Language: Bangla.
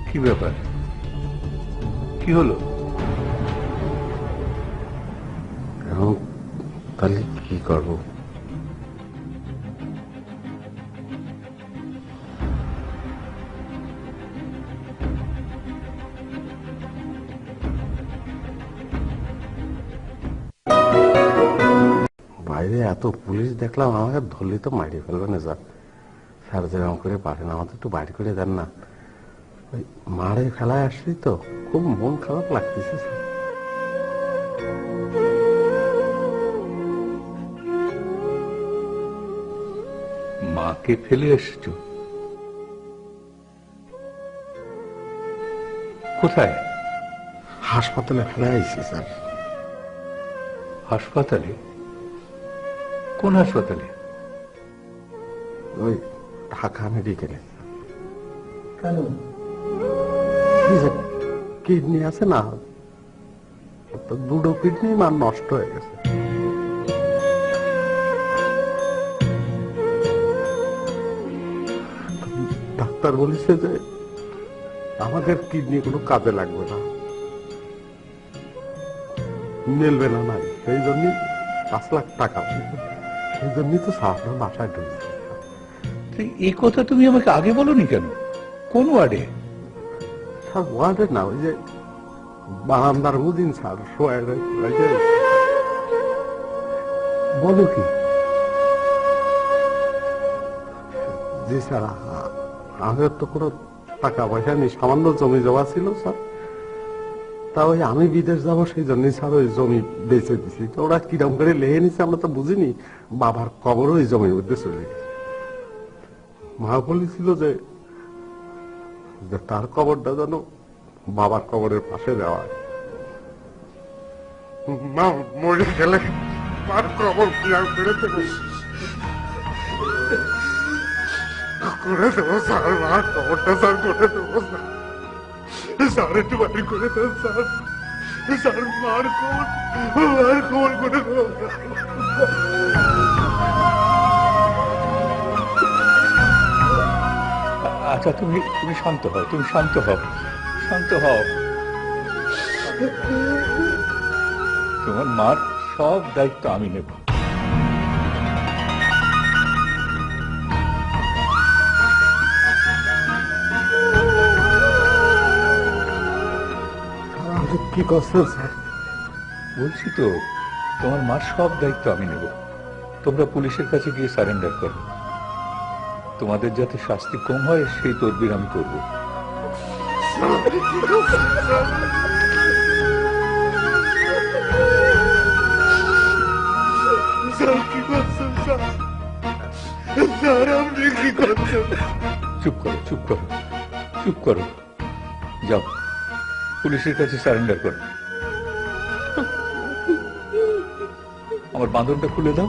কি ব্যাপার, কি হলো? তাহলে কি করবো? বাইরে এত পুলিশ দেখলাম, আমাকে ধরলে তো মারিয়ে ফেলবে না স্যার। স্যার যেরকম করে পারেন আমাদের একটু বাইরে করে দেন না। ওই মারে ফেলায় আসছি তো, খুব মন খারাপ লাগতেছে স্যার। মাকে ফেলে এসেছো? কোথায়? হাসপাতালে ফেলে আইছি স্যার। হাসপাতালে? কোন হাসপাতালে? ওই ঢাকা মেডিকেলে। কেন? কিডনি আছে না, তো দুটো কিডনি মার নষ্ট হয়ে গেছে। ডাক্তার বলেছে যে আমাদের কিডনি কোনো কাজে লাগবে না, মিলবে না, নাই। সেই জন্যই 5 লাখ টাকা, সেই জন্যই তো আপনার বাসায় ঢুকছে। এই কথা তুমি আমাকে আগে বলোনি কেন? কোন ওয়ার্ডে? স্যার ওয়ার্ডে না, ওই যে বারান্দার মুদিন স্যার শোয়া। বলো কি? জি স্যার, আমাদের তো কোনো টাকা পয়সা নেই, সামান্য জমি জমা ছিল স্যার। তা ওই আমি বিদেশ যাবো সেই জন্যই স্যার ওই জমি বেঁচে দিছি। তো ওরা কিরম করে লেহে নিছে আমরা তো বুঝিনি। বাবার কবরও ওই জমির মধ্যে চলে গেছে। মা বলেছিল যে তার কবরটা যেন বাবার কবরের পাশে দেওয়া হয়। মা মরে গেলে মার কবর ক্লিয়ার করে দেবো, করে দেবো স্যার। মার কবরটা স্যার করে দেবো স্যার। স্যার একটু বাড়ি করে দেন স্যার। স্যার মার কবর করে দেবো। আচ্ছা, তুমি তুমি শান্ত হও, তুমি শান্ত হও, শান্ত হও। তোমার মার সব দায়িত্ব আমি নেব। কি করছেন স্যার? বলছি তো, তোমার মার সব দায়িত্ব আমি নেব। তোমরা পুলিশের কাছে গিয়ে সারেন্ডার করো। তোমাদের যাতে শাস্তি কম হয় সেই তদবির আমি করব। চুপ করো, চুপ করো, চুপ করো। যাও, পুলিশের কাছে সারেন্ডার করো। আমার বাঁধনটা খুলে দাও।